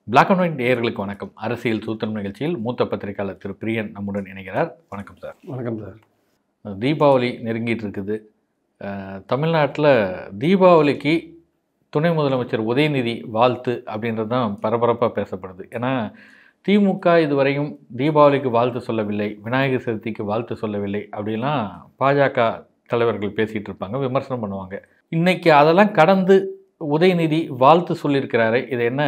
Black and white நேயர்களுக்கு வணக்கம். அரசியல் சூத்திரம் நிகழ்ச்சியில் மூத்த பத்திரிகையாளர் திரு பிரியன் நம்முடன் இணைகிறார். வணக்கம் சார். வணக்கம் சார். தீபாவளி நெருங்கிட்டு இருக்குது. தமிழ்நாட்டில் தீபாவளிக்கு துணை முதலமைச்சர் உதயநிதி வாழ்த்து அப்படின்றது தான் பரபரப்பாக பேசப்படுது. ஏன்னா திமுக இதுவரையும் தீபாவளிக்கு வாழ்த்து சொல்லவில்லை, விநாயகர் சதுர்த்திக்கு வாழ்த்து சொல்லவில்லை அப்படிலாம் பாஜக தலைவர்கள் பேசிகிட்டு இருப்பாங்க, விமர்சனம் பண்ணுவாங்க. இன்றைக்கி அதெல்லாம் கடந்து உதயநிதி வாழ்த்து சொல்லியிருக்கிறாரு. இது என்ன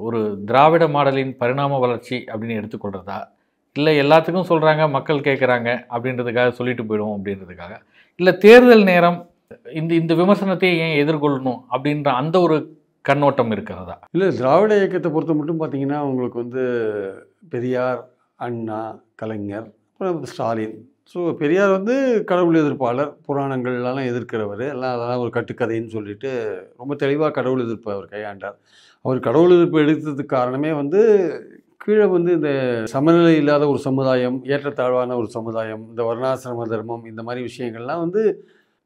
ஒரு திராவிட மாடலின் பரிணாம வளர்ச்சி அப்படின்னு எடுத்துக்கொள்கிறதா, இல்லை எல்லாத்துக்கும் சொல்கிறாங்க மக்கள் கேட்குறாங்க அப்படின்றதுக்காக சொல்லிட்டு போயிடுவோம் அப்படின்றதுக்காக, இல்லை தேர்தல் நேரம் இந்த விமர்சனத்தை ஏன் எதிர்கொள்ளணும் அப்படின்ற அந்த ஒரு கண்ணோட்டம் இருக்கிறதா? இல்லை, திராவிட இயக்கத்தை பொறுத்த மட்டும் பார்த்தீங்கன்னா உங்களுக்கு பெரியார், அண்ணா, கலைஞர், அப்புறம் ஸ்டாலின். ஸோ பெரியார் கடவுள் எதிர்ப்பாளர், புராணங்கள்லாம் எதிர்க்கிறவர், எல்லாம் அதெல்லாம் ஒரு கட்டுக்கதைன்னு சொல்லிட்டு ரொம்ப தெளிவாக கடவுள் எதிர்ப்பு அவர் கையாண்டார். அவர் கடவுள் எதிர்ப்பு எடுத்ததுக்கு காரணமே கீழே இந்த சமநிலை இல்லாத ஒரு சமுதாயம், ஏற்றத்தாழ்வான ஒரு சமுதாயம், இந்த வர்ணாசிரம தர்மம், இந்த மாதிரி விஷயங்கள்லாம்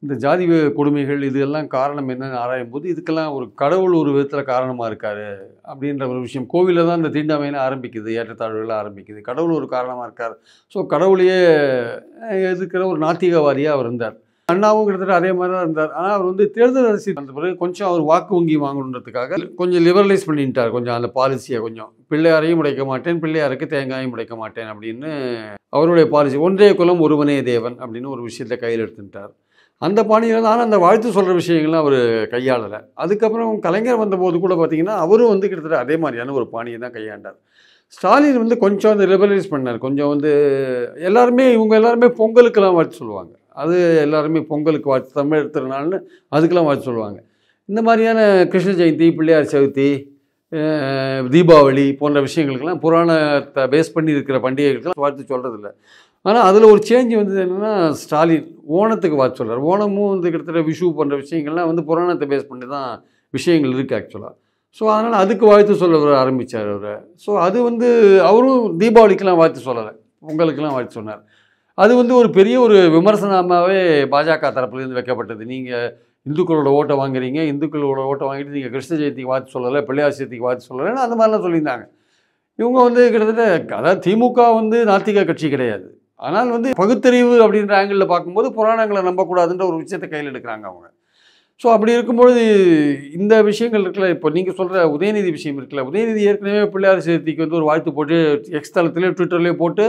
இந்த ஜாதி கொடுமைகள் இதெல்லாம் காரணம் என்னன்னு ஆராயும் போது இதுக்கெல்லாம் ஒரு கடவுள் ஒரு விதத்தில் காரணமாக இருக்கார் அப்படின்ற ஒரு விஷயம். கோவிலில் தான் இந்த தீண்டாமைன்னு ஆரம்பிக்குது, ஏற்றத்தாழ்வுகள் ஆரம்பிக்குது, கடவுள் ஒரு காரணமாக இருக்கார். ஸோ கடவுளையே எதிர்க்கிற ஒரு நாத்திகவாதியாக அவர் இருந்தார். அண்ணாவும் கிட்டத்தட்ட அதே மாதிரி தான் இருந்தார். ஆனால் அவர் தேர்தல் அரசியல் வந்த பிறகு கொஞ்சம் அவர் வாக்கு வங்கி வாங்கணுன்றதுக்காக கொஞ்சம் லிபரலைஸ் பண்ணிட்டார். கொஞ்சம் அந்த பாலிசியை பிள்ளையாரையும் உடைக்க மாட்டேன், பிள்ளையாருக்கு தேங்காயும் உடைக்க மாட்டேன் அப்படின்னு அவருடைய பாலிசி. ஒன்றே குலம் ஒருவனே தேவன் அப்படின்னு ஒரு விஷயத்தை கையில் எடுத்துட்டார். அந்த பாணியில் தான் அந்த வாழ்த்து சொல்கிற விஷயங்கள்லாம் அவர் கையாளலை. அதுக்கப்புறம் கலைஞர் வந்தபோது கூட பார்த்திங்கன்னா அவரும் கிட்டத்தட்ட அதே மாதிரியான ஒரு பாணியை தான் கையாண்டார். ஸ்டாலின் கொஞ்சம் லிபரலைஸ் பண்ணார். கொஞ்சம் இவங்க எல்லாருமே பொங்கலுக்கெல்லாம் வாழ்த்து சொல்லுவாங்க. அது எல்லாருமே பொங்கலுக்கு வாழ்த்து, தமிழ் திருநாள்னு அதுக்கெல்லாம் வாழ்த்து சொல்லுவாங்க. இந்த மாதிரியான கிருஷ்ண ஜெயந்தி, பிள்ளையார் சதுர்த்தி, தீபாவளி போன்ற விஷயங்களுக்கெல்லாம் புராணத்தை பேஸ் பண்ணி இருக்கிற பண்டிகைகளுக்கெல்லாம் வாழ்த்து சொல்கிறதில்ல. ஆனால் அதில் ஒரு சேஞ்ச் என்னென்னா, ஸ்டாலின் ஓணத்துக்கு வாழ்த்து சொல்கிறார். ஓணமும் கிட்டத்தட்ட விஷு போன்ற விஷயங்கள்லாம் புராணத்தை பேஸ் பண்ணி தான் விஷயங்கள் இருக்குது ஆக்சுவலாக. ஸோ அதனால் அதுக்கு வாழ்த்து சொல்ல ஆரம்பித்தார் அவர். ஸோ அது அவரும் தீபாவளிக்கெலாம் வாழ்த்து சொல்லலை, பொங்கலுக்கெல்லாம் வாழ்த்து சொன்னார். அது ஒரு பெரிய ஒரு விமர்சனமாகவே பாஜக தரப்புலேருந்து வைக்கப்பட்டது. நீங்கள் இந்துக்களோட ஓட்டை வாங்குறீங்க, இந்துக்களோட ஓட்டை வாங்கிட்டு நீங்கள் கிருஷ்ண ஜெயந்திக்கு வாழ்த்து சொல்லலை, பிள்ளையார் சதுர்த்திக்கு வாழ்த்து சொல்லலைன்னு அந்த மாதிரிலாம் சொல்லியிருந்தாங்க. இவங்க கிட்டத்தட்ட அதாவது திமுக நாத்திக கட்சி கிடையாது. ஆனால் பகுத்தறிவு அப்படின்ற ஆங்கிளில் பார்க்கும்போது புராணங்களை நம்பக்கூடாதுன்ற ஒரு விஷயத்தை கையில் எடுக்கிறாங்க அவங்க. ஸோ அப்படி இருக்கும்பொழுது இந்த விஷயங்கள் இருக்குல்ல, இப்போ நீங்கள் சொல்கிற உதயநிதி விஷயம் இருக்குல்ல, உதயநிதி ஏற்கனவே பிள்ளையார் சதுர்த்திக்கு ஒரு வாழ்த்து போட்டு எக்ஸ் தளத்துலேயே ட்விட்டர்லேயே போட்டு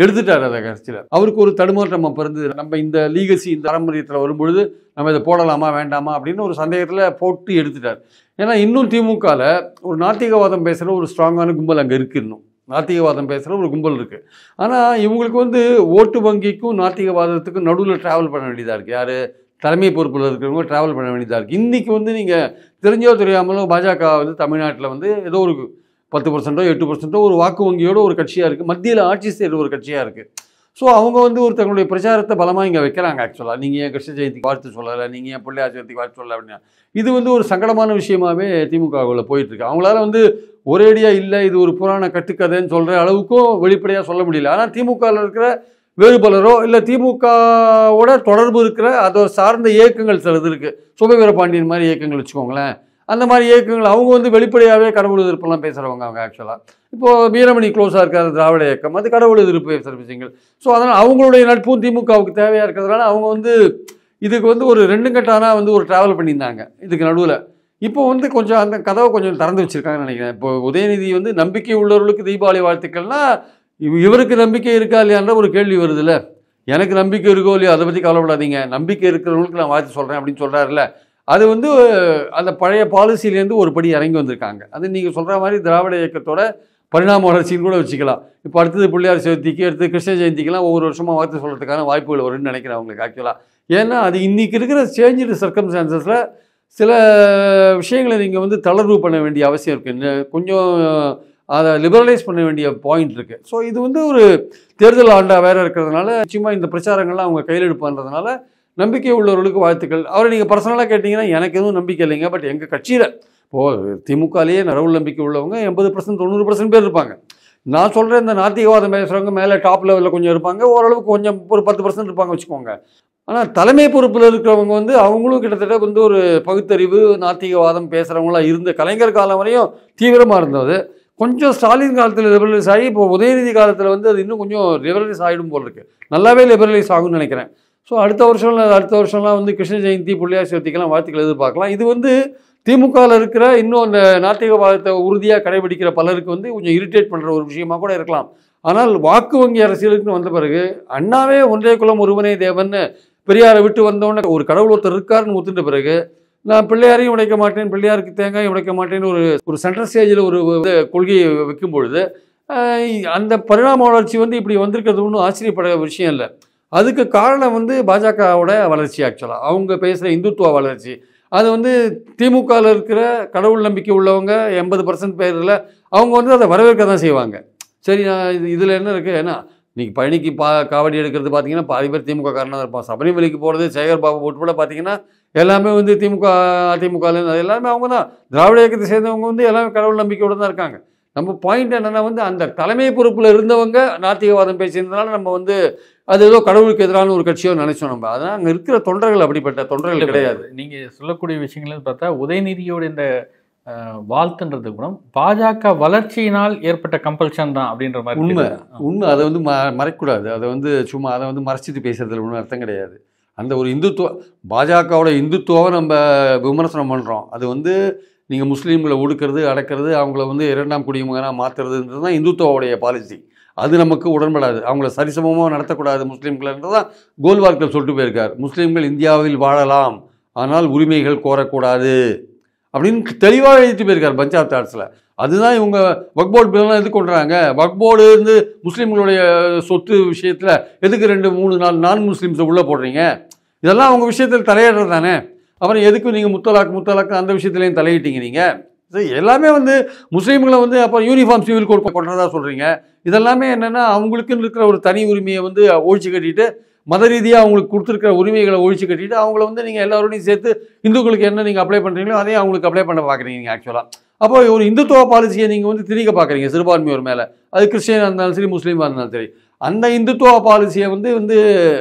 எடுத்துட்டார். அதை கட்சியில் அவருக்கு ஒரு தடுமாற்றம் அப்போ இருந்தது. நம்ம இந்த லீகசி இந்த பாரம்பரியத்தில் வரும்பொழுது நம்ம இதை போடலாமா வேண்டாமா அப்படின்னு ஒரு சந்தேகத்தில் போட்டு எடுத்துட்டார். ஏன்னா இன்னும் திமுகவில் ஒரு நாத்திகவாதம் பேசுகிற ஒரு ஸ்ட்ராங்கான கும்பல் அங்கே இருக்குது. இன்னும் நாத்திகவாதம் பேசுகிற ஒரு கும்பல் இருக்குது. ஆனால் இவங்களுக்கு ஓட்டு வங்கிக்கும் நாத்திகவாதத்துக்கும் நடுவில் ட்ராவல் பண்ண வேண்டியதாக இருக்குது. யார் தலைமை பொறுப்பில் இருக்கிறவங்க ட்ராவல் பண்ண வேண்டியதாக இருக்குது. இன்றைக்கி நீங்கள் தெரிஞ்சோ தெரியாமலோ பாஜக தமிழ்நாட்டில் ஏதோ ஒரு 10%, 8% ஒரு வாக்கு வங்கியோட ஒரு கட்சியாக இருக்குது. மத்தியில் ஆட்சி செய்கிற ஒரு கட்சியாக இருக்குது. ஸோ அவங்க ஒரு தங்களுடைய பிரச்சாரத்தை பலமாக இங்கே வைக்கிறாங்க. ஆக்சுவலாக நீங்கள் ஏன் கிருஷ்ண ஜெயந்திக்கு வாழ்த்து சொல்லலை, நீங்கள் ஏன் பிள்ளையார் சதுர்த்திக்கு வாழ்த்து சொல்லலை அப்படின்னா இது ஒரு சங்கடமான விஷயமாகவே திமுகவில் போயிட்டுருக்கு. அவங்களால ஒரேடியாக இல்லை இது ஒரு புராண கட்டுக்கதைன்னு சொல்கிற அளவுக்கும் வெளிப்படையாக சொல்ல முடியல. ஆனால் திமுகவில் இருக்கிற வேறு பலரோ இல்லை திமுகவோட தொடர்பு இருக்கிற அதை சார்ந்த இயக்கங்கள் சிலது இருக்குது. சுபவீர பாண்டியன் மாதிரி இயக்கங்கள் வச்சுக்கோங்களேன். அந்த மாதிரி இயக்கங்கள் அவங்க வெளிப்படையாகவே கடவுள் எதிர்ப்பெல்லாம் பேசுகிறவங்க அவங்க. ஆக்சுவலாக இப்போது வீரமணி க்ளோஸாக இருக்கிற திராவிட இயக்கம் அது கடவுள் எதிர்ப்பு பேசுகிற விஷயங்கள். ஸோ அதனால் அவங்களுடைய நட்பும் திமுகவுக்கு தேவையாக இருக்கிறதுனால அவங்க இதுக்கு ஒரு 2 கட்டானா ஒரு ட்ராவல் பண்ணியிருந்தாங்க இதுக்கு நடுவில். இப்போ கொஞ்சம் அந்த கதவை கொஞ்சம் திறந்து வச்சுருக்காங்கன்னு நினைக்கிறேன். இப்போ உதயநிதி நம்பிக்கை உள்ளவர்களுக்கு தீபாவளி வாழ்த்துக்கள்னா இவருக்கு நம்பிக்கை இருக்கா இல்லையான்ற ஒரு கேள்வி வருதுல்ல. எனக்கு நம்பிக்கை இருக்கோ இல்லையோ அதை பற்றி கவலைப்படாதீங்க, நம்பிக்கை இருக்கிறவங்களுக்கு நான் வாழ்த்து சொல்கிறேன் அப்படின்னு சொல்கிறாருல்ல. அது அந்த பழைய பாலிசியிலேருந்து ஒரு படி இறங்கி வந்திருக்காங்க. அது நீங்கள் சொல்கிற மாதிரி திராவிட இயக்கத்தோட பரிணாம வளர்ச்சின்னு கூட வச்சுக்கலாம். இப்போ அடுத்தது பிள்ளையார் சதுர்த்திக்கு, அடுத்து கிருஷ்ண ஜெயந்திக்கெலாம் ஒவ்வொரு வருஷமாக வாழ்த்து சொல்கிறதுக்கான வாய்ப்புகள் வரும்னு நினைக்கிறேன் அவங்களுக்கு ஆக்சுவலாக. ஏன்னா அது இன்றைக்கி இருக்கிற சேஞ்சு சர்க்கம்ஸ்டான்சஸில் சில விஷயங்களை நீங்கள் தளர்வு பண்ண வேண்டிய அவசியம் இருக்குது. கொஞ்சம் அதை லிபரலைஸ் பண்ண வேண்டிய பாயிண்ட் இருக்குது. ஸோ இது ஒரு தேர்தல் ஆண்டாக வேறு இருக்கிறதுனால நிச்சயமாக இந்த பிரச்சாரங்கள்லாம் அவங்க கையில் எடுப்பான்றதுனால நம்பிக்கை உள்ளவர்களுக்கு வாழ்த்துக்கள். அவரை நீங்கள் பர்சனலாக கேட்டிங்கன்னா எனக்கு எதுவும் நம்பிக்கை இல்லைங்க. பட் எங்கள் கட்சியில் இப்போது திமுகலேயே கடவுள் நம்பிக்கை உள்ளவங்க 80%, 90% பேர் இருப்பாங்க. நான் சொல்கிறேன் இந்த நாத்திகவாதம் பேசுகிறவங்க மேலே டாப் லெவலில் கொஞ்சம் இருப்பாங்க, ஓரளவுக்கு கொஞ்சம் ஒரு 10% இருப்பாங்க வச்சுக்கோங்க. ஆனால் தலைமை பொறுப்பில் இருக்கிறவங்க வந்து அவங்களும் கிட்டத்தட்ட வந்து ஒரு பகுத்தறிவு நாத்திகவாதம் பேசுகிறவங்களாம் இருந்த கலைஞர் காலம் வரையும் தீவிரமாக இருந்தது. கொஞ்சம் ஸ்டாலின் காலத்தில் லிபரலைஸ் ஆகி இப்போ உதயநிதி காலத்தில் வந்து அது இன்னும் கொஞ்சம் லிபரலைஸ் ஆகிடும் போல் இருக்குது. நல்லாவே லிபரலைஸ் ஆகும்னு நினைக்கிறேன். ஸோ அடுத்த வருஷம்லாம் வந்து கிருஷ்ண ஜெயந்தி பிள்ளையார் சதுர்த்திக்கெல்லாம் வாழ்த்துக்கள் எதிர்பார்க்கலாம். இது வந்து திமுகவில் இருக்கிற இன்னும் அந்த நாத்திகவாதத்தை உறுதியாக கடைபிடிக்கிற பலருக்கு வந்து கொஞ்சம் இரிட்டேட் பண்ணுற ஒரு விஷயமா கூட இருக்கலாம். ஆனால் வாக்கு வங்கி அரசியலுக்குன்னு வந்த பிறகு அண்ணாவே ஒன்றே குலம் ஒருவனே தேவன்னு பெரியாரை விட்டு வந்தோடனே ஒரு கடவுள் ஒருத்தர் இருக்காருன்னு ஒத்துட்ட பிறகு நான் பிள்ளையாரையும் உடைக்க மாட்டேன், பிள்ளையாருக்கு தேங்காயும் உடைக்க மாட்டேன்னு ஒரு சென்ட்ரல் ஸ்டேஜில் ஒரு கொள்கையை வைக்கும் பொழுது அந்த பரிணாம வளர்ச்சி வந்து இப்படி வந்திருக்கிறது ஒன்றும் ஆச்சரியப்பட விஷயம் இல்லை. அதுக்கு காரணம் வந்து பாஜகவோட வளர்ச்சி. ஆக்சுவலாக அவங்க பேசுகிற இந்துத்துவ வளர்ச்சி அது வந்து திமுகவில் இருக்கிற கடவுள் நம்பிக்கை உள்ளவங்க 80% பேரில் அவங்க வந்து அதை வரவேற்க தான் செய்வாங்க. சரி, நான் இதில் என்ன இருக்குது, ஏன்னா இன்றைக்கி பழனிக்கு காவடி எடுக்கிறது பார்த்தீங்கன்னா பாதி பேர் திமுக காரணம் இருப்பான். சபரிமலைக்கு போகிறது சேகர் பாபு போட்டு கூட பார்த்தீங்கன்னா எல்லாமே வந்து திமுக அதிமுகலேருந்து எல்லாமே அவங்க தான் திராவிட இயக்கத்தை சேர்ந்தவங்க வந்து எல்லாமே கடவுள் நம்பிக்கையோடு தான் இருக்காங்க. நம்ம பாயிண்ட் என்னென்னா வந்து அந்த தலைமை பொறுப்பில் இருந்தவங்க நாத்திகவாதம் பேசியிருந்தனால நம்ம வந்து அது ஏதோ கடவுளுக்கு எதிரான ஒரு கட்சியோ நினைச்சோம். நம்ம அதான் அங்கே இருக்கிற தொண்டர்கள் அப்படிப்பட்ட தொண்டர்கள் கிடையாது. நீங்கள் சொல்லக்கூடிய விஷயங்கள்னு பார்த்தா உதயநிதியோட இந்த வாழ்த்துன்றது கூட பாஜக வளர்ச்சியினால் ஏற்பட்ட கம்பல்ஷன் தான் அப்படின்ற மாதிரி உண்மை. அதை வந்து மறைக்கூடாது. அதை வந்து சும்மா அதை வந்து மறைச்சிட்டு பேசுறதுல ஒன்றும் அர்த்தம் கிடையாது. அந்த ஒரு பாஜகவோட இந்துத்துவாவை நம்ம விமர்சனம் பண்ணுறோம். அது வந்து நீங்கள் முஸ்லீம்களை ஒடுக்கிறது அடக்கிறது அவங்கள வந்து 2ஆம் குடிமகனாக மாற்றுறதுன்றது தான் இந்துத்துவாவுடைய பாலிசி. அது நமக்கு உடன்படாது. அவங்கள சரிசமமாக நடத்தக்கூடாது முஸ்லீம்கள்ன்றது தான் கோல்வார்கர் சொல்லிட்டு போயிருக்கார். முஸ்லீம்கள் இந்தியாவில் வாழலாம், ஆனால் உரிமைகள் கோரக்கூடாது அப்படின்னு தெளிவாக எழுதிட்டு போயிருக்கார் பஞ்சாப் தாட்ஸில். அதுதான் இவங்க வக்ஃப் போர்டு பில்லாம் எதுக்கு கொண்டுறாங்க. வக்ஃப் போர்டு வந்து முஸ்லீம்களுடைய சொத்து விஷயத்தில் எதுக்கு 2-3 நான் முஸ்லீம்ஸை உள்ளே போடுறீங்க? இதெல்லாம் அவங்க விஷயத்தில் தலையிடுறது தானே. அப்புறம் எதுக்கு நீங்கள் முத்தலாக்கு அந்த விஷயத்துலேயும் தலையிட்டீங்க நீங்கள்? எல்லாமே வந்து முஸ்லீம்களை வந்து அப்புறம் யூனிஃபார்ம் சிவில் கோட் கொண்டதா சொல்கிறீங்க. இதெல்லாமே என்னென்னா அவங்களுக்குன்னு இருக்கிற ஒரு தனி உரிமையை வந்து ஒழிச்சு கட்டிட்டு மத ரீதியாக அவங்களுக்கு கொடுத்துருக்கிற உரிமைகளை ஒழிச்சு கட்டிட்டு அவங்கள வந்து நீங்கள் எல்லாரோடையும் சேர்த்து இந்துக்களுக்கு என்ன நீங்கள் அப்ளை பண்ணுறீங்களோ அதையும் அவங்களுக்கு அப்ளை பண்ண பார்க்குறீங்க நீங்கள் ஆக்சுவலாக. அப்போ ஒரு இந்துத்துவ பாலிசியை நீங்கள் வந்து திணிக்க பார்க்குறீங்க சிறுபான்மையோர் மேலே. அது கிறிஸ்டியனாக இருந்தாலும் சரி, முஸ்லீமாக இருந்தாலும் சரி. அந்த இந்துத்துவ பாலிசியை வந்து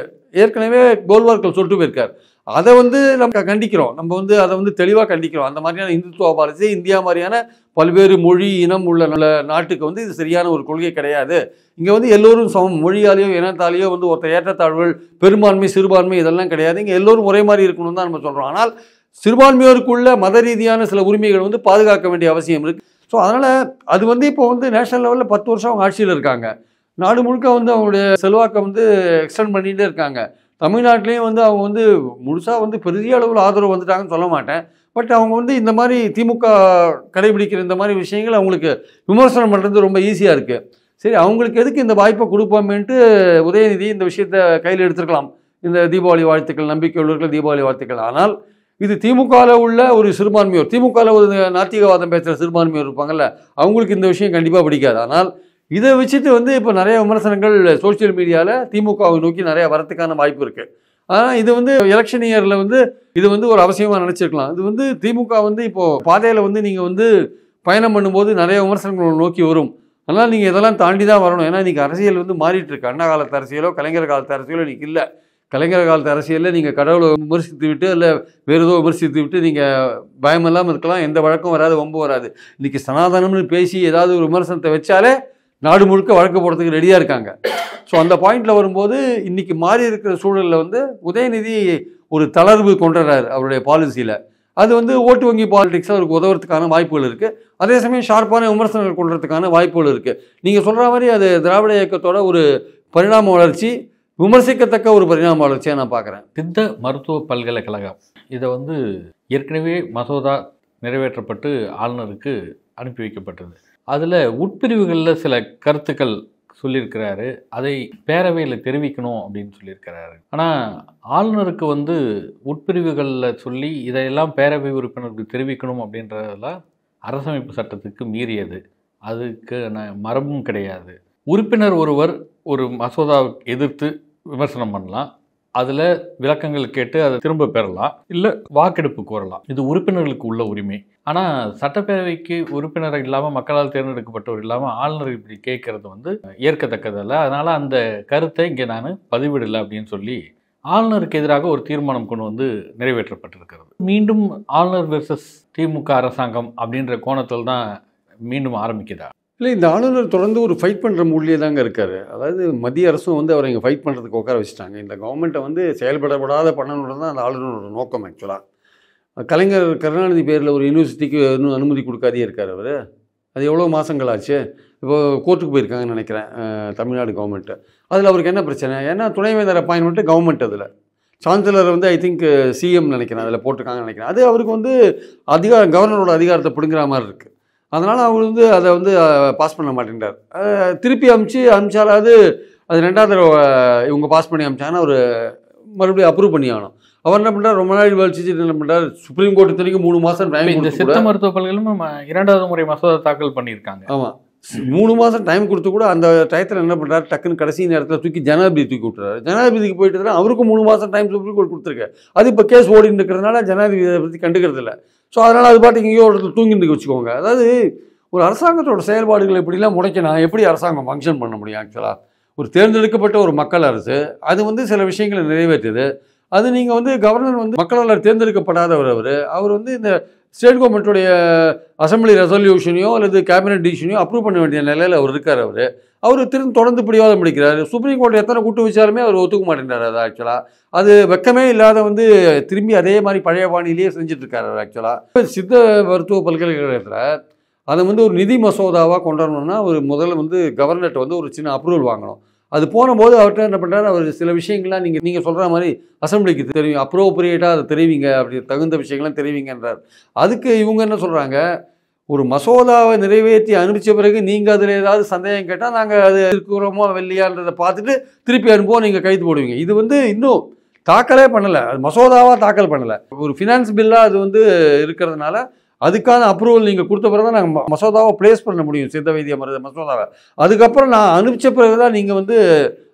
ஏற்கனவே கோல்வார்கர் சொல்லிட்டு போயிருக்கார். அதை வந்து நம்ம கண்டிக்கிறோம். நம்ம வந்து அதை வந்து தெளிவாக கண்டிக்கிறோம். அந்த மாதிரியான இந்துத்துவ பாலிசி இந்தியா மாதிரியான பல்வேறு மொழி இனம் உள்ள நாட்டுக்கு வந்து இது சரியான ஒரு கொள்கை கிடையாது. இங்கே வந்து எல்லோரும் சமம், மொழியாலேயோ இனத்தாலேயோ வந்து ஒருத்தர் ஏற்றத்தாழ்வுகள் பெரும்பான்மை சிறுபான்மை இதெல்லாம் கிடையாது. இங்கே எல்லோரும் ஒரே மாதிரி இருக்கணும் தான் நம்ம சொல்கிறோம். ஆனால் சிறுபான்மையோருக்குள்ள மத ரீதியான சில உரிமைகள் வந்து பாதுகாக்க வேண்டிய அவசியம் இருக்குது. ஸோ அதனால் அது வந்து இப்போ வந்து நேஷனல் லெவலில் 10 வருஷம் அவங்க ஆட்சியில் இருக்காங்க. நாடு முழுக்க வந்து அவங்களுடைய செல்வாக்கை வந்து எக்ஸ்டெண்ட் பண்ணிகிட்டே இருக்காங்க. தமிழ்நாட்டிலையும் வந்து அவங்க வந்து முழுசாக வந்து பெரிய அளவில் ஆதரவு வந்துட்டாங்கன்னு சொல்ல மாட்டேன். பட் அவங்க வந்து இந்த மாதிரி திமுக கடைபிடிக்கிற இந்த மாதிரி விஷயங்கள் அவங்களுக்கு விமர்சனம் பண்ணுறது ரொம்ப ஈஸியாக இருக்குது. சரி, அவங்களுக்கு எதுக்கு இந்த வாய்ப்பை கொடுப்போமேன்ட்டு உதயநிதி இந்த விஷயத்தை கையில் எடுத்துருக்கலாம். இந்த தீபாவளி வாழ்த்துக்கள், நம்பிக்கை உள்ளவர்கள் தீபாவளி வாழ்த்துக்கள். ஆனால் இது திமுகவில் உள்ள ஒரு சிறுபான்மையோர், திமுகவில் ஒரு நாத்திகவாதம் பேசுகிற சிறுபான்மையோர் இருப்பாங்கல்ல, அவங்களுக்கு இந்த விஷயம் கண்டிப்பாக பிடிக்காது. ஆனால் இதை வச்சுட்டு வந்து இப்போ நிறைய விமர்சனங்கள் சோசியல் மீடியாவில் திமுகவை நோக்கி நிறையா வரத்துக்கான வாய்ப்பு இருக்குது. ஆனால் இது வந்து எலெக்ஷன் இயரில் வந்து இது வந்து ஒரு அவசியமாக நினச்சிருக்கலாம். இது வந்து திமுக வந்து இப்போது பாதையில் வந்து நீங்கள் வந்து பயணம் பண்ணும்போது நிறைய விமர்சனங்கள் நோக்கி வரும். அதனால் நீங்கள் இதெல்லாம் தாண்டி தான் வரணும். ஏன்னா இன்றைக்கி அரசியல் வந்து மாறிட்டு இருக்கு. அண்ணா காலத்து அரசியலோ கலைஞர் காலத்து அரசியலோ இன்றைக்கி இல்லை. கலைஞர் காலத்து அரசியலில் நீங்கள் கடவுளை விமர்சித்து விட்டு இல்லை வேறு ஏதோ விமர்சித்து விட்டு நீங்கள் பயமில்லாமல் இருக்கலாம், எந்த வழக்கம் வராது, வம்பு வராது. இன்றைக்கி சனாதனம்னு பேசி ஏதாவது ஒரு விமர்சனத்தை வச்சாலே நாடு முழுக்க வழக்கு போடுறதுக்கு ரெடியாக இருக்காங்க. ஸோ அந்த பாயிண்டில் வரும்போது இன்றைக்கி மாறி இருக்கிற சூழலில் வந்து உதயநிதி ஒரு தளர்வு கொண்டுறாரு அவருடைய பாலிசியில். அது வந்து ஓட்டு வங்கி பாலிடிக்ஸில் அவருக்கு உதவுறதுக்கான வாய்ப்புகள் இருக்குது. அதே சமயம் ஷார்ப்பான விமர்சனங்கள் கொண்டுறதுக்கான வாய்ப்புகள் இருக்குது. நீங்கள் சொல்கிற மாதிரி அது திராவிட இயக்கத்தோட ஒரு பரிணாம வளர்ச்சி, விமர்சிக்கத்தக்க ஒரு பரிணாம வளர்ச்சியாக நான் பார்க்குறேன். சித்த மருத்துவ பல்கலைக்கழகம் இதை வந்து ஏற்கனவே மசோதா நிறைவேற்றப்பட்டு ஆளுநருக்கு அனுப்பி வைக்கப்பட்டது. அதில் உட்பிரிவுகளில் சில கருத்துக்கள் சொல்லியிருக்கிறாரு, அதை பேரவையில் தெரிவிக்கணும் அப்படின்னு சொல்லியிருக்கிறாரு. ஆனால் ஆளுநருக்கு வந்து உட்பிரிவுகளில் சொல்லி இதையெல்லாம் பேரவை உறுப்பினருக்கு தெரிவிக்கணும் அப்படின்றதெல்லாம் அரசமைப்பு சட்டத்துக்கு மீறியது, அதுக்கு மரபும் கிடையாது. உறுப்பினர் ஒருவர் ஒரு மசோதாவை எதிர்த்து விமர்சனம் பண்ணலாம், அதில் விளக்கங்கள் கேட்டு அதை திரும்ப பெறலாம், இல்லை வாக்கெடுப்பு கோரலாம். இது உறுப்பினர்களுக்கு உள்ள உரிமை. ஆனால் சட்டப்பேரவைக்கு உறுப்பினர் இல்லாமல் மக்களால் தேர்ந்தெடுக்கப்பட்டவர் இல்லாமல் ஆளுநர் இப்படி கேட்கறது வந்து ஏற்கத்தக்கதல்ல. அதனால் அந்த கருத்தை இங்கே நான் பதிவிடலை அப்படின்னு சொல்லி ஆளுநருக்கு எதிராக ஒரு தீர்மானம் கொண்டு வந்து நிறைவேற்றப்பட்டிருக்கிறது. மீண்டும் ஆளுநர் வெர்சஸ் திமுக அரசாங்கம் அப்படின்ற கோணத்தில் தான் மீண்டும் ஆரம்பிக்குதா? இல்லை, இந்த ஆளுநர் தொடர்ந்து ஒரு ஃபைட் பண்ணுற மூட்லேயே தாங்க இருக்கார். அதாவது மத்திய அரசும் வந்து அவரை இங்கே ஃபைட் பண்ணுறதுக்கு உட்கார வச்சுட்டாங்க. இந்த கவர்மெண்ட்டை வந்து செயல்படப்படாத பண்ணணுன்றது தான் அந்த ஆளுநரோட நோக்கம். ஆக்சுவலாக கலைஞர் கருணாநிதி பேரில் ஒரு யூனிவர்சிட்டிக்கு இன்னும் அனுமதி கொடுக்காதே இருக்கார் அவர். அது எவ்வளோ மாதங்கள் ஆச்சு. இப்போ கோர்ட்டுக்கு போயிருக்காங்கன்னு நினைக்கிறேன் தமிழ்நாடு கவர்மெண்ட்டு. அதில் அவருக்கு என்ன பிரச்சனை? ஏன்னா துணைவேந்தர் அப்பாயின்மெண்ட்டு கவர்மெண்ட், அதில் சான்சலர் வந்து ஐ திங்க் சிஎம் நினைக்கிறேன் அதில் போட்டிருக்காங்கன்னு நினைக்கிறேன். அது அவருக்கு வந்து கவர்னரோட அதிகாரத்தை பிடுங்குற மாதிரி இருக்குது. அதனால் அவர் வந்து அதை வந்து பாஸ் பண்ண மாட்டேன்றார். திருப்பி அமிச்சாலாவது அது ரெண்டாவது தடவை இவங்க பாஸ் பண்ணி அமிச்சாங்கன்னா அவர் மறுபடியும் அப்ரூவ் பண்ணி ஆகணும். அவர் என்ன பண்ணுறார், ரொம்ப நாள் வலிச்சு என்ன பண்ணுறார், சுப்ரீம் கோர்ட் இத்தனைக்கும் 3 மாதம் டைம். இந்த சித்த மருத்துவ பல்கலைகளும் 2வது முறை மசோதா தாக்கல் பண்ணியிருக்காங்க. ஆமாம், 3 மாதம் டைம் கொடுத்து கூட அந்த டயத்தில் என்ன பண்ணுறாரு, டக்குன்னு கடைசி நேரத்தில் தூக்கி ஜனாதிபதி தூக்கி விட்டுறாரு. ஜனாதிபதிக்கு போயிட்டு அவருக்கும் 3 மாதம் டைம் சுப்ரீம் கோர்ட் கொடுத்துருக்கு. அது இப்போ கேஸ் ஓடிட்டு இருக்கிறதுனால ஜனாதிபதி அதை பற்றி கண்டுக்கிறது இல்லை. ஸோ அதனால் அது பாட்டுக்கு இங்கேயோ ஒருத்தர் தூங்கிட்டு வச்சுக்கோங்க. அதாவது ஒரு அரசாங்கத்தோட செயல்பாடுகள் எப்படிலாம் முடைக்கணும், எப்படி அரசாங்கம் ஃபங்க்ஷன் பண்ண முடியும்? ஆக்சுவலாக ஒரு தேர்ந்தெடுக்கப்பட்ட ஒரு மக்கள் அரசு, அது வந்து சில விஷயங்களை நிறைவேற்றுது. அது நீங்கள் வந்து கவர்னர் வந்து மக்களால் தேர்ந்தெடுக்கப்படாதவர். அவர் வந்து இந்த ஸ்டேட் கவர்மெண்ட்டுடைய அசம்பிளி ரெசல்யூஷனையோ அல்லது கேபினட் டிசிஷனையோ அப்ரூவ் பண்ண வேண்டிய நிலையில் அவர் இருக்கார். அவர் தொடர்ந்து பிடிவாதம் பிடிக்கிறார். சுப்ரீம் கோர்ட் எத்தனை கூட்டு வச்சாலுமே அவர் ஒத்துக்க மாட்டேங்கிறார். அது ஆக்சுவலாக அது வெக்கமே இல்லாத வந்து திரும்பி அதே மாதிரி பழைய பாணியிலேயே செஞ்சுட்ருக்காரு. ஆக்சுவலாக சித்த மருத்துவ பல்கலைக்கழகத்தில் அதை வந்து ஒரு நிதி மசோதாவாக கொண்டு வரணும்னா ஒரு முதல்ல வந்து கவர்னர்கிட்ட வந்து ஒரு சின்ன அப்ரூவல் வாங்கணும். அது போனபோது அவர்கிட்ட என்ன பண்ணுறாரு, அவர் சில விஷயங்கள்லாம் நீங்கள் சொல்கிற மாதிரி அசம்பிளிக்கு தெரியும், அப்ரோப்ரியேட்டாக அதை தெரிவிங்க, அப்படி தகுந்த விஷயங்கள்லாம் தெரிவிங்கன்றார். அதுக்கு இவங்க என்ன சொல்கிறாங்க, ஒரு மசோதாவை நிறைவேற்றி அனுப்பிச்ச பிறகு நீங்கள் அதில் ஏதாவது சந்தேகம் கேட்டால் நாங்கள் அது இருக்கிறோமோ வெள்ளையான்றதை பார்த்துட்டு திருப்பி அனுப்புவோம், நீங்கள் கைது போடுவீங்க. இது வந்து இன்னும் தாக்கலே பண்ணலை, அது மசோதாவாக தாக்கல் பண்ணலை. ஒரு ஃபினான்ஸ் பில்லாக அது வந்து இருக்கிறதுனால அதுக்கான அப்ரூவல் நீங்கள் கொடுத்த பிறகு தான் நாங்கள் மசோதாவை ப்ளேஸ் பண்ண முடியும், சித்த வைத்திய மசோதாவை. அதுக்கப்புறம் நான் அனுப்பிச்ச பிறகு தான் நீங்கள் வந்து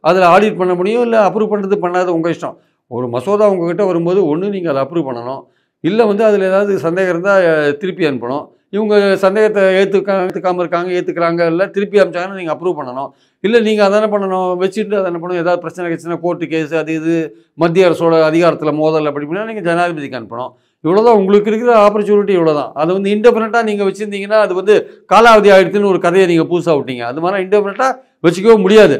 அதில் ஆடிட் பண்ண முடியும், இல்லை அப்ரூவ் பண்ணுறது பண்ணாது உங்கள் இஷ்டம். ஒரு மசோதா உங்கள்கிட்ட வரும்போது ஒன்று நீங்கள் அதை அப்ரூவ் பண்ணணும், இல்லை வந்து அதில் ஏதாவது சந்தேகம் இருந்தால் திருப்பி அனுப்பணும். இவங்க சந்தேகத்தை ஏற்றுக்காமல் இருக்காங்க, ஏற்றுக்கிறாங்க, இல்லை திருப்பி அனுப்பிச்சாங்கன்னா நீங்கள் அப்ரூவ் பண்ணணும். இல்லை நீங்கள் அதானே பண்ணணும், வச்சுட்டு அதை என்ன பண்ணணும், ஏதாவது பிரச்சனை கோர்ட்டு கேஸு அது இது மத்திய அரசோட அதிகாரத்தில் மோதல் அப்படி பண்ணால் நீங்கள் ஜனாதிபதிக்கு அனுப்பணும். இவ்வளோதான் உங்களுக்கு இருக்கிற ஆப்பர்ச்சுனிட்டி, இவ்வளோதான். அதை வந்து இன்டெஃபினட்டாக நீங்கள் வச்சுருந்தீங்கன்னா அது வந்து காலாவதி ஆகிடுதுன்னு ஒரு கதையை நீங்கள் புதுசாக விட்டீங்க. அது மாதிரி இன்டெஃபினட்டாக வச்சுக்கவே முடியாது.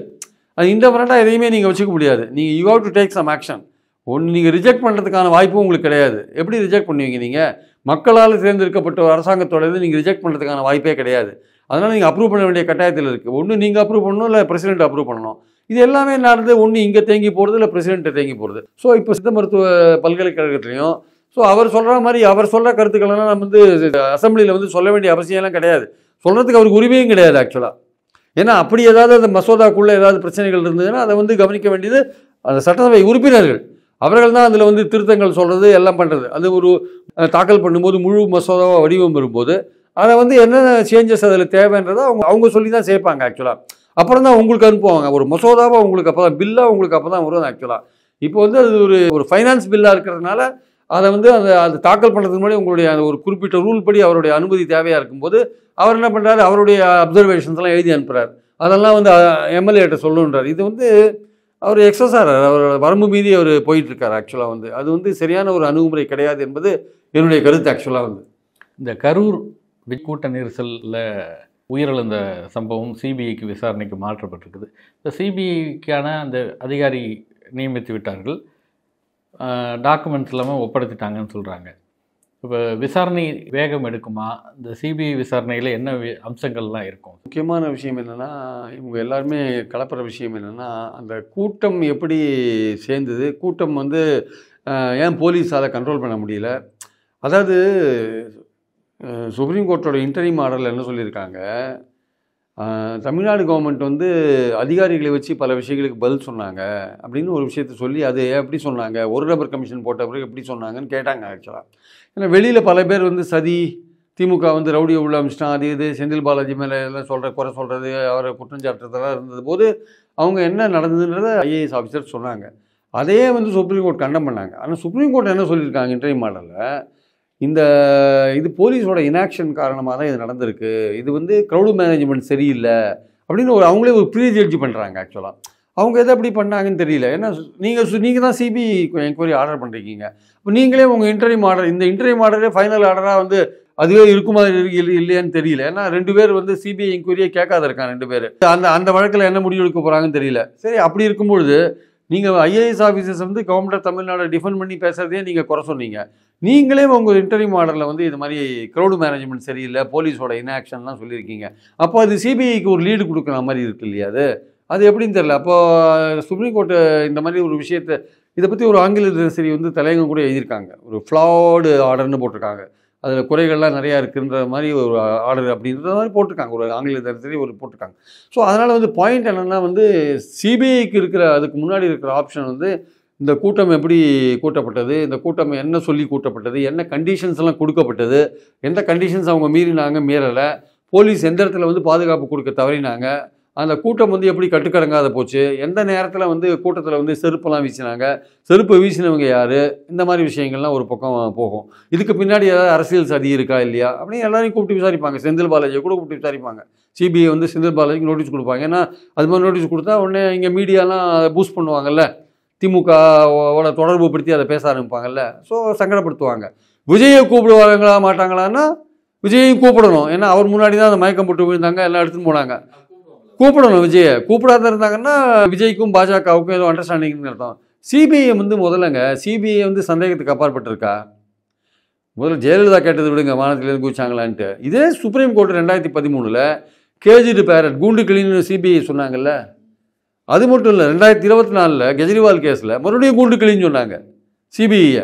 அது இன்டெஃபினட்டாக எதையுமே நீங்கள் வச்சுக்க முடியாது. நீங்கள் you have to take some action. ஒன்று நீங்கள் ரிஜெக்ட் பண்ணுறதுக்கான வாய்ப்பும் உங்களுக்கு கிடையாது. எப்படி ரிஜெக்ட் பண்ணுவீங்க? நீங்கள் மக்களால் தேர்ந்தெடுக்கப்பட்ட ஒரு அரசாங்கத்தோட நீங்கள் ரிஜெக்ட் பண்ணுறதுக்கான வாய்ப்பே கிடையாது. அதனால் நீங்கள் அப்ரூவ் பண்ண வேண்டிய கட்டாயத்தில் இருக்குது. ஒன்று நீங்கள் அப்ரூவ் பண்ணணும், இல்லை பிரசிடென்ட் அப்ரூவ் பண்ணணும். இது எல்லாமே நடந்து ஒன்று இங்கே தேங்கி போகிறது, இல்லை பிரசிடென்ட்டை தேங்கி போகிறது. ஸோ இப்போ சித்த மருத்துவ பல்கலைக்கழகத்துலையும் ஸோ அவர் சொல்கிற மாதிரி அவர் சொல்கிற கருத்துக்களெல்லாம் நம்ம வந்து அசம்பிளியில் வந்து சொல்ல வேண்டிய அவசியம்லாம் கிடையாது, சொல்கிறதுக்கு அவருக்கு உரிமையும் கிடையாது ஆக்சுவலாக. ஏன்னா அப்படி ஏதாவது அந்த மசோதாக்குள்ளே ஏதாவது பிரச்சனைகள் இருந்ததுன்னா அதை வந்து கவனிக்க வேண்டியது அந்த சட்டசபை உறுப்பினர்கள். அவர்கள் தான் அதில் வந்து திருத்தங்கள் சொல்கிறது எல்லாம் பண்ணுறது. அது ஒரு தாக்கல் பண்ணும்போது முழு மசோதாவாக வடிவம் வரும்போது அதை வந்து என்னென்ன சேஞ்சஸ் அதில் தேவைன்றதை அவங்க சொல்லி தான் சேர்ப்பாங்க ஆக்சுவலாக. அப்புறம் தான் உங்களுக்கு அனுப்புவாங்க. ஒரு மசோதாவாக உங்களுக்கு அப்போ தான் பில்லாக உங்களுக்கு அப்போ தான் வரும் ஆக்சுவலாக. இப்போ வந்து அது ஒரு ஃபைனான்ஸ் பில்லாக இருக்கிறதுனால அதை வந்து அது தாக்கல் பண்ணுறதுக்கு முன்னாடி உங்களுடைய ஒரு குறிப்பிட்ட ரூல் படி அவருடைய அனுமதி தேவையாக இருக்கும்போது அவர் என்ன பண்ணுறாரு, அவருடைய அப்சர்வேஷன்ஸ்லாம் எழுதி அனுப்புகிறார். அதெல்லாம் வந்து எம்எல்ஏட்ட சொல்லணுன்றார். இது வந்து அவர் எக்ஸஸார், அவரோட வரம்பு மீறி அவர் போயிட்டுருக்கார் ஆக்சுவலாக. வந்து அது வந்து சரியான ஒரு அணுகுமுறை கிடையாது என்பது என்னுடைய கருத்து ஆக்சுவலாக. வந்து இந்த கரூர் கூட்ட நெரிசலில் உயிரிழந்த சம்பவம் சிபிஐக்கு விசாரணைக்கு மாற்றப்பட்டிருக்குது. இந்த சிபிஐக்கான அந்த அதிகாரி நியமித்து விட்டார்கள், டாக்குமெண்ட்ஸ் இல்லாமல் ஒப்படைத்துட்டாங்கன்னு சொல்கிறாங்க. இப்போ விசாரணை வேகம் எடுக்குமா? இந்த சிபிஐ விசாரணையில் என்ன அம்சங்கள்லாம் இருக்கும்? முக்கியமான விஷயம் என்னென்னா, இவங்க எல்லாருமே கலப்புற விஷயம் என்னென்னா, அந்த கூட்டம் எப்படி சேர்ந்தது, கூட்டம் வந்து ஏன் போலீஸால் கண்ட்ரோல் பண்ண முடியல. அதாவது சுப்ரீம் கோர்ட்டோட இன்டரிம் ஆர்டரில் என்ன சொல்லியிருக்காங்க, தமிழ்நாடு கவர்மெண்ட் வந்து அதிகாரிகளை வச்சு பல விஷயங்களுக்கு பதில் சொன்னாங்க அப்படின்னு ஒரு விஷயத்த சொல்லி, அது எப்படி சொன்னாங்க, ஒரு நபர் கமிஷன் போட்ட பிறகு எப்படி சொன்னாங்கன்னு கேட்டாங்க ஆக்சுவலாக. ஏன்னா வெளியில் பல பேர் வந்து சதி, திமுக வந்து ரவுடியை உள்ள அமிச்சிட்டான், அது இது செந்தில் பாலாஜி மேலே எல்லாம் குறை சொல்கிறது, அவரை குற்றஞ்சாட்டுறதெல்லாம் இருந்தது போது அவங்க என்ன நடந்ததுன்றதை ஐஏஎஸ் ஆஃபீஸர் சொன்னாங்க. அதையே வந்து சுப்ரீம் கோர்ட் கண்டம் பண்ணாங்க. ஆனால் சுப்ரீம் கோர்ட் என்ன சொல்லியிருக்காங்க இன்டரிம் ஆர்டரில், இது போலீஸோட இனாக்ஷன் காரணமாக தான் இது நடந்திருக்கு, இது வந்து க்ரௌடு மேனேஜ்மெண்ட் சரியில்லை அப்படின்னு அவங்களே ஒரு ப்ரீ ஜட்ஜ் பண்ணுறாங்க ஆக்சுவலாக. அவங்க எதை எப்படி பண்ணாங்கன்னு தெரியல. ஏன்னா நீங்கள் தான் சிபிஐ என்கொயரி ஆர்டர் பண்ணிருக்கீங்க. இப்போ நீங்களே உங்கள் இன்டர்வியூ ஆர்டர், இந்த இன்டர்வியூ ஆர்டரே ஃபைனல் ஆர்டராக வந்து அதுவே இருக்குமா இல்லையான்னு தெரியல. ஏன்னா 2 பேர் வந்து சிபிஐ என்கொயரியே கேட்காத இருக்காங்க 2 பேர். அந்த வழக்கில் என்ன முடிவு எடுக்க போகிறாங்கன்னு தெரியல. சரி, அப்படி இருக்கும்பொழுது நீங்கள் ஐஏஎஸ் ஆஃபீஸர்ஸ் வந்து கவர்மெண்ட் ஆஃப் தமிழ்நாடு டிஃபெண்ட் பண்ணி பேசுகிறதே நீங்கள் குறை சொன்னீங்க. நீங்களே உங்கள் இன்டர்வியூ ஆர்டரில் வந்து இது மாதிரி க்ரௌடு மேனேஜ்மெண்ட் சரியில்லை, போலீஸோட இன்ஆக்ஷன்லாம் சொல்லியிருக்கீங்க. அப்போ அது சிபிஐக்கு ஒரு லீடு கொடுக்குற மாதிரி இருக்கு இல்லையா? அது எப்படின்னு தெரியல. அப்போது சுப்ரீம் கோர்ட்டு இந்த மாதிரி ஒரு விஷயத்தை இதை பற்றி ஒரு ஆங்கில தினசரி வந்து தலையங்கம் கூட எழுதியிருக்காங்க. ஒரு ஃப்ளாடு ஆர்டர்னு போட்டிருக்காங்க. அதில் குறைகள்லாம் நிறையா இருக்குன்ற மாதிரி ஒரு ஆர்டர் அப்படின்ற மாதிரி போட்டிருக்காங்க. ஒரு ஆங்கில தினசரி ஒரு போட்டிருக்காங்க. ஸோ அதனால் வந்து பாயிண்ட் என்னென்னா வந்து சிபிஐக்கு இருக்கிற அதுக்கு முன்னாடி இருக்கிற ஆப்ஷன் வந்து இந்த கூட்டம் எப்படி கூட்டப்பட்டது, இந்த கூட்டம் என்ன சொல்லி கூட்டப்பட்டது, என்ன கண்டிஷன்ஸ் எல்லாம் கொடுக்கப்பட்டது, எந்த கண்டிஷன்ஸ் அவங்க மீறினாங்க மீறலை, போலீஸ் எந்த இடத்துல வந்து பாதுகாப்பு கொடுக்க தவறினாங்க, அந்த கூட்டம் வந்து எப்படி கட்டுக்கடங்காத போச்சு, எந்த நேரத்தில் வந்து கூட்டத்தில் வந்து செருப்பெல்லாம் வீசினாங்க, செருப்பு வீசினவங்க யார், இந்த மாதிரி விஷயங்கள்லாம் ஒரு பக்கம் போகும். இதுக்கு பின்னாடி ஏதாவது அரசியல் சதி இருக்கா இல்லையா அப்படின்னு எல்லாரையும் கூப்பிட்டு விசாரிப்பாங்க. செந்தில் பாலாஜியை கூட கூப்பிட்டு விசாரிப்பாங்க. சிபிஐ வந்து செந்தில் பாலாஜிக்கு நோட்டீஸ் கொடுப்பாங்க. ஏன்னா அது மாதிரி நோட்டீஸ் கொடுத்தா உடனே இங்கே மீடியாலாம் பூஸ்ட் பண்ணுவாங்கல்ல, திமுகவோட தொடர்பு படுத்தி அதை பேச ஆரம்பிப்பாங்கல்ல, ஸோ சங்கடப்படுத்துவாங்க. விஜயை கூப்பிடுவாங்களா மாட்டாங்களான்னா விஜயையும் கூப்பிடணும். ஏன்னா அவர் முன்னாடி தான் அந்த மயக்கம் போட்டு விழுந்தாங்க, எல்லாம் எடுத்துன்னு போனாங்க. கூப்பிடணும். விஜயை கூப்பிடாத இருந்தாங்கன்னா விஜய்க்கும் பாஜகவுக்கும் ஏதோ அண்டர்ஸ்டாண்டிங்னு அர்த்தம். சிபிஐ வந்து முதல்லங்க, சிபிஐ வந்து சந்தேகத்துக்கு அப்பாற்பட்டிருக்கா? முதல்ல ஜெயலலிதா கேட்டது விடுங்க, வானத்திலேருந்து குதிச்சாங்களான்ட்டு. இதே சுப்ரீம் கோர்ட் 2013 கேஜிடு பேரட் கூண்டு கிளீன்னு சிபிஐ சொன்னாங்கல்ல. அது மட்டும் இல்லை, 2024 கெஜ்ரிவால் கேஸில் மறுபடியும் கூண்டு கிளீன்னு சொன்னாங்க சிபிஐயை.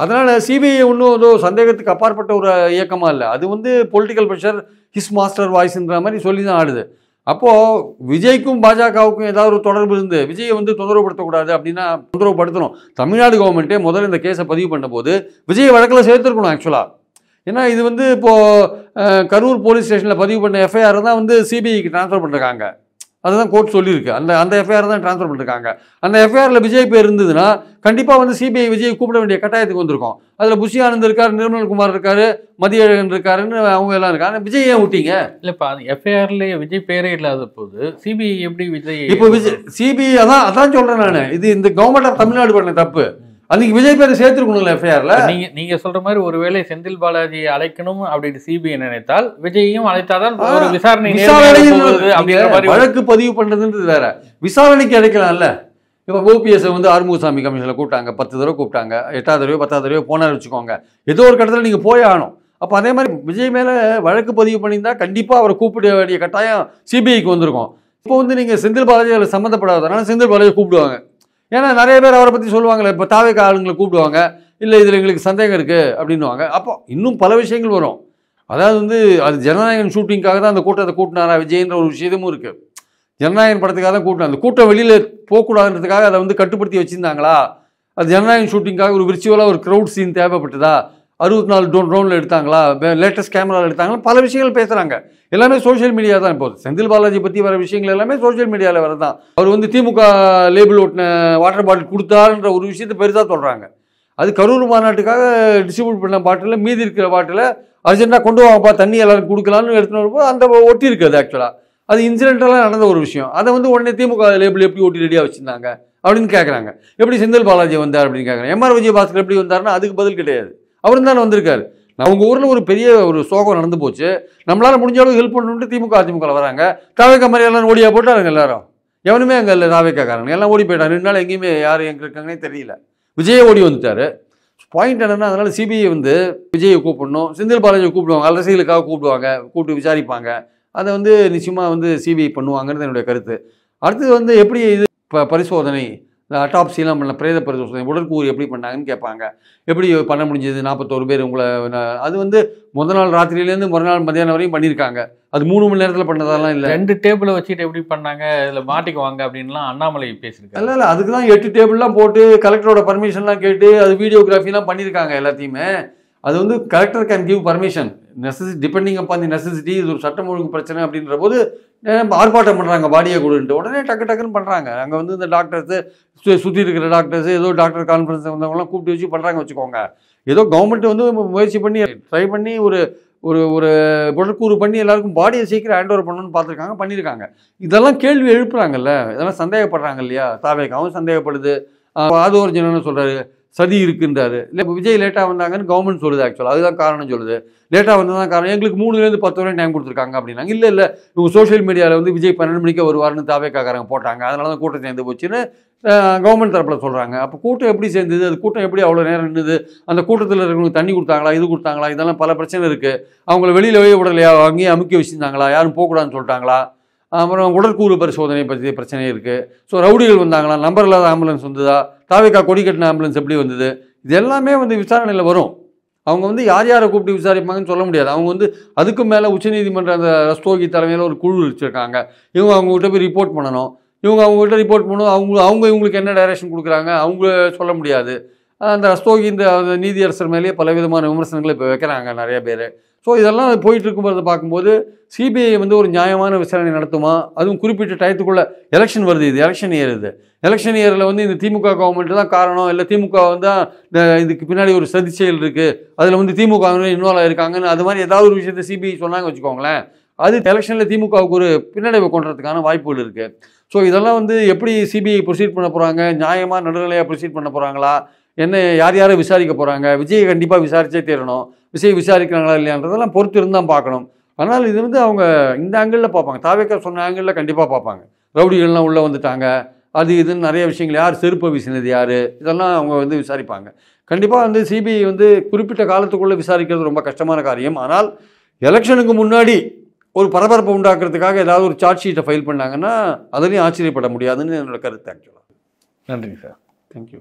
அதனால் சிபிஐ ஒன்றும் ஏதோ சந்தேகத்துக்கு அப்பாற்பட்ட ஒரு இயக்கமாக இல்லை. அது வந்து பொலிட்டிக்கல் ப்ரெஷர், ஹிஸ் மாஸ்டர் வாய்ஸ்ன்ற மாதிரி சொல்லி தான் ஆடுது. அப்போது விஜய்க்கும் பாஜகவுக்கும் ஏதாவது ஒரு தொடர்பு இருந்து விஜயை வந்து தொந்தரவுப்படுத்தக்கூடாது அப்படின்னா தொந்தரவுப்படுத்தணும். தமிழ்நாடு கவர்மெண்ட்டே முதல்ல இந்த கேஸை பதிவு பண்ணும்போது விஜய் வழக்கில் சேர்த்துருக்கணும் ஆக்சுவலாக. ஏன்னா இது வந்து இப்போது கரூர் போலீஸ் ஸ்டேஷனில் பதிவு பண்ண எஃப்ஐஆர் தான் வந்து சிபிஐக்கு ட்ரான்ஸ்ஃபர் பண்ணிருக்காங்க. அதுதான் கோர்ட் சொல்லியிருக்கு. அந்த எஃப்ஐஆர் தான் ட்ரான்ஸ்ஃபர் பண்ணிருக்காங்க. அந்த எஃப்ஐஆரில் விஜய் பேர் இருந்ததுன்னா கண்டிப்பாக வந்து சிபிஐ விஜய் கூப்பிட வேண்டிய கட்டாயத்துக்கு வந்திருக்கும். அதில் புஷி ஆனந்த் இருக்கார், நிர்மல்குமார் இருக்காரு, மதியழகன் இருக்காருன்னு அவங்க எல்லாம் இருக்காங்க. விஜய் ஏன் விட்டீங்க? இல்லைப்பா, எஃப்ஐஆர்லேயே விஜய் பேரே இல்லாத போது சிபிஐ எப்படி விஜய்? இப்போ விஜய் சிபிஐ அதான் சொல்கிறேன் நான். இது இந்த கவர்மெண்ட் ஆஃப் தமிழ்நாடு பண்ண தப்பு. அன்னைக்கு விஜய் பேரை சேர்த்துருக்கணும்ல எஃப்ஐஆர்ல. நீங்க சொல்ற மாதிரி ஒருவேளை செந்தில் பாலாஜியை அழைக்கணும் அப்படின்னு சிபிஐ நினைத்தால் விஜயையும் அழைத்தாதான் ஒரு விசாரணை வழக்கு பதிவு பண்றதுன்றது வேற. விசாரணைக்கு அழைக்கலாம்ல. இப்போ ஓபிஎஸ் வந்து ஆறுமுகசாமி கமிஷனில் கூப்பிட்டாங்க, 10 தடவை கூப்பிட்டாங்க, 8வது தடவையோ 10வது தடவையோ போனார் வச்சுக்கோங்க. ஏதோ ஒரு கட்டத்தில் நீங்கள் போய் ஆகணும். அப்போ அதே மாதிரி விஜய் மேலே வழக்கு பதிவு பண்ணியிருந்தா கண்டிப்பாக அவரை கூப்பிட வேண்டிய கட்டாயம் சிபிஐக்கு வந்திருக்கும். இப்போ வந்து நீங்கள் செந்தில் பாலாஜி அதில் சம்மந்தப்படாதனால செந்தில் பாலாஜியை கூப்பிடுவாங்க. ஏன்னா நிறைய பேர் அவரை பற்றி சொல்லுவாங்களே, இப்போ தாவேக ஆளுங்களை கூப்பிடுவாங்க, இல்லை இதில் எங்களுக்கு சந்தேகம் இருக்குது அப்படின்னுவாங்க. அப்போ இன்னும் பல விஷயங்கள் வரும். அதாவது வந்து அது ஜனநாயகன் ஷூட்டிங்காக தான் அந்த கூட்டத்தை கூட்டினாரா விஜய்ன்ற ஒரு விஷயமும் இருக்குது. ஜனநாயகன் படத்துக்காக தான் கூட்டினாங்க. அந்த கூட்டம் வெளியில் போகக்கூடாதுன்றதுக்காக அதை வந்து கட்டுப்படுத்தி வச்சுருந்தாங்களா? அது ஜனநாயகன் ஷூட்டிங்காக ஒரு விர்ச்சுவலாக ஒரு க்ரௌட் சீன் தேவைப்பட்டதா? 64 ட்ரோனில் எடுத்தாங்களா? லேட்டஸ்ட் கேமராவில் எடுத்தாங்களா? பல விஷயங்கள் பேசுகிறாங்க. எல்லாமே சோஷியல் மீடியா தான். இப்போ செந்தில் பாலாஜி பற்றி வர விஷயங்கள் எல்லாமே சோஷியல் மீடியாவில் வரதான். அவர் வந்து திமுக லேபிள் ஓட்டின வாட்டர் பாட்டில் கொடுத்தாருன்ற ஒரு விஷயத்தை பெருசாக சொல்கிறாங்க. அது கரூர் மாநாட்டுக்காக டிஸ்ட்ரிபியூட் பண்ண பாட்டில் மீதி இருக்கிற பாட்டில் அர்ஜென்ட்டாக கொண்டு வாங்கப்பா, தண்ணி எல்லாரும் கொடுக்கலான்னு எடுத்துன்னு வரும்போது அந்த ஒட்டி இருக்குது. ஆக்சுவலாக அது இன்சிடென்டெல்லாம் நடந்த ஒரு விஷயம். அதை வந்து உடனே திமுக லேபிள் எப்படி ஓட்டி ரெடியாக வச்சுருந்தாங்க அப்படின்னு கேட்குறாங்க. எப்படி செந்தில் பாலாஜி வந்தார் அப்படின்னு கேட்குறாங்க. எம்ஆர் விஜயபாஸ்கர் எப்படி வந்தாருன்னா அதுக்கு பதில் கிடையாது. அவரும் தானே வந்திருக்காரு. அவங்க ஊரில் ஒரு பெரிய ஒரு சோகம் நடந்து போச்சு, நம்மளால் முடிஞ்ச அளவுக்கு ஹெல்ப் பண்ணணுன்ட்டு திமுக அதிமுக வராங்க. தாவேக்கா மாதிரி எல்லாம் ஓடியா போட்டாருங்க எல்லாரும். எவனுமே அங்கே இல்லை தாவேக்காரங்க, எல்லாம் ஓடி போயிட்டாங்க. 2 நாள் எங்கேயுமே யார் எங்கே இருக்காங்கன்னே தெரியல. விஜயை ஓடி வந்துட்டார். பாயிண்ட் என்னென்னா, அதனால் சிபிஐ வந்து விஜயை கூப்பிடணும், செந்தில் பாலாஜியை கூப்பிடுவாங்க, அரசியலுக்காக கூப்பிடுவாங்க, கூப்பிட்டு விசாரிப்பாங்க. அதை வந்து நிச்சயமாக வந்து சிபிஐ பண்ணுவாங்கன்றது என்னுடைய கருத்து. அடுத்தது வந்து எப்படி இது பரிசோதனை, இந்த அட்டாப்சிலாம் பண்ண பிரேத பரிசோதனை, உடற்கூறு எப்படி பண்ணாங்கன்னு கேட்பாங்க. எப்படி பண்ண முடிஞ்சது? 41 பேர் உங்களை அது வந்து முதல் நாள் ராத்திரியிலேருந்து மறுநாள் மதியானம் வரையும் பண்ணியிருக்காங்க. அது 3 மணி நேரத்தில் பண்ணதெல்லாம் இல்லை. 2 டேபிளை வச்சுட்டு எப்படி பண்ணாங்க, இதில் மாட்டிக்குவாங்க அப்படின்லாம் அண்ணாமலை பேசியிருக்காங்க. இல்லை அதுக்கு தான் 8 டேபிள்லாம் போட்டு கலெக்டரோட பர்மிஷன்லாம் கேட்டு அது வீடியோகிராஃபிலாம் பண்ணியிருக்காங்க எல்லாத்தையுமே. அது வந்து collector can give permission, necessity depending upon the necessity. இது ஒரு சட்டம் ஒழுங்கு பிரச்சனை அப்படின்ற போது ஆர்ப்பாட்டம் பண்ணுறாங்க, பாடியை கொடுன்ட்டு உடனே டக்குன்னு பண்ணுறாங்க. அங்கே வந்து இந்த டாக்டர்ஸு சுற்றி இருக்கிற டாக்டர்ஸு ஏதோ டாக்டர் கான்ஃபரன்ஸ் வந்தவங்களாம் கூப்பிட்டு வச்சு பண்ணுறாங்க வச்சுக்கோங்க. ஏதோ கவர்மெண்ட் வந்து முயற்சி பண்ணி ட்ரை பண்ணி ஒரு ஒரு உடற்கூறு பண்ணி எல்லாருக்கும் பாடியை சீக்கிரம் ஹேண்ட் ஓவர் பண்ணணும்னு பார்த்துருக்காங்க, பண்ணியிருக்காங்க. இதெல்லாம் கேள்வி எழுப்புறாங்கல்ல, இதெல்லாம் சந்தேகப்படுறாங்க இல்லையா? தாவேக்காவும் சந்தேகப்படுது. ஆதவர்ஜன் என்ன சொல்கிறாரு, சதி இருக்குன்றாரு. இல்லை இப்போ விஜய் லேட்டாக வந்தாங்கன்னு கவர்மெண்ட் சொல்லுது. ஆக்சுவலாக அதுதான் காரணம் சொல்லுது. லேட்டாக வந்ததான் காரணம். எங்களுக்கு 3லேருந்து 10 வரையும் டைம் கொடுத்துருக்காங்க அப்படின்னாங்க. இல்லை இல்லை, இவங்க சோஷியல் மீடியாவில் வந்து விஜய் 12 மணிக்கு வருவார்னு தாவேக்காரங்க போட்டாங்க, அதனால தான் கூட்டம் சேர்ந்து போச்சுன்னு கவர்மெண்ட் தரப்பில் சொல்கிறாங்க. அப்போ கூட்டம் எப்படி சேர்ந்தது, அது கூட்டம் எப்படி அவ்வளோ நேரம் நின்றுது, அந்த கூட்டத்தில் இருக்கிறவங்களுக்கு தண்ணி கொடுத்தாங்களா, இது கொடுத்தாங்களா, இதெல்லாம் பல பிரச்சனை இருக்குது. அவங்கள வெளியில் போய் விடலையா, அங்கேயே அமுக்கி வச்சுருந்தாங்களா, யாரும் போகக்கூடாதுன்னு சொல்லிட்டாங்களா, அப்புறம் உடற்கூறு பரிசோதனை பற்றி பிரச்சனை இருக்குது. ஸோ ரவுடிகள் வந்தாங்களா, நம்பர் இல்லாத ஆம்புலன்ஸ் வந்ததா, தாவேக்கா கொடி கட்டின ஆம்புலன்ஸ் எப்படி வந்தது, இது எல்லாமே வந்து விசாரணையில் வரும். அவங்க வந்து யார் யாரை கூப்பிட்டு விசாரிப்பாங்கன்னு சொல்ல முடியாது. அவங்க வந்து அதுக்கு மேலே உச்சநீதிமன்ற அந்த ரஸ்தோகி தலைமையில் ஒரு குழு வச்சுருக்காங்க. இவங்க அவங்ககிட்ட போய் ரிப்போர்ட் பண்ணணும். இவங்க அவங்ககிட்ட ரிப்போர்ட் பண்ணணும். அவங்க இவங்களுக்கு என்ன டைரக்ஷன் கொடுக்குறாங்க அவங்க சொல்ல முடியாது. அந்த ரஸ்தோகி இந்த நீதியரசர் மேலேயே பலவிதமான விமர்சனங்களை இப்போ வைக்கிறாங்க நிறைய பேர். ஸோ இதெல்லாம் போயிட்டு இருக்கும்போது பார்க்கும்போது சிபிஐ வந்து ஒரு நியாயமான விசாரணை நடத்துமா, அதுவும் குறிப்பிட்ட டயத்துக்குள்ளே எலெக்ஷன் வருது, இது எலெக்ஷன் இயர், இது எலெக்ஷன் இயரில் வந்து இந்த திமுக கவர்மெண்ட் தான் காரணம், இல்லை திமுக வந்து இதுக்கு பின்னாடி ஒரு சதி செயல் இருக்குது, அதில் வந்து திமுக இன்வால்வ் ஆகிருக்காங்கன்னு அது மாதிரி ஏதாவது ஒரு விஷயத்தை சிபிஐ சொன்னாங்க வச்சுக்கோங்களேன், அது எலெக்ஷனில் திமுகவுக்கு ஒரு பின்னடைவை கொண்டுறதுக்கான வாய்ப்புகள் இருக்குது. ஸோ இதெல்லாம் வந்து எப்படி சிபிஐ ப்ரொசீட் பண்ண போகிறாங்க, நியாயமாக நடுநிலையாக ப்ரொசீட் பண்ண போகிறாங்களா, என்ன யார் யாரை விசாரிக்க போகிறாங்க, விஜய் கண்டிப்பாக விசாரிச்சே தீரணும், விஜய் விசாரிக்கிறாங்களா இல்லையான்றதெல்லாம் பொறுத்து இருந்தால் பார்க்கணும். ஆனால் இது வந்து அவங்க இந்த ஆங்கிளில் பார்ப்பாங்க, தாவேக்கா சொன்ன ஆங்கிளில் கண்டிப்பாக பார்ப்பாங்க. ரவுடிகள்லாம் உள்ளே வந்துட்டாங்க, அது இதுன்னு நிறைய விஷயங்கள், யார் செருப்பை வீசினது யார், இதெல்லாம் அவங்க வந்து விசாரிப்பாங்க. கண்டிப்பாக வந்து சிபிஐ வந்து குறிப்பிட்ட காலத்துக்குள்ளே விசாரிக்கிறது ரொம்ப கஷ்டமான காரியம். ஆனால் எலெக்ஷனுக்கு முன்னாடி ஒரு பரபரப்பை உண்டாக்குறதுக்காக ஏதாவது ஒரு சார்ஜ் ஷீட்டை ஃபைல் பண்ணாங்கன்னா அதுலேயும் ஆச்சரியப்பட முடியாதுன்னு என்னோட கருத்து. ஆக்சுவலாக நன்றிங்க சார். தேங்க்யூ.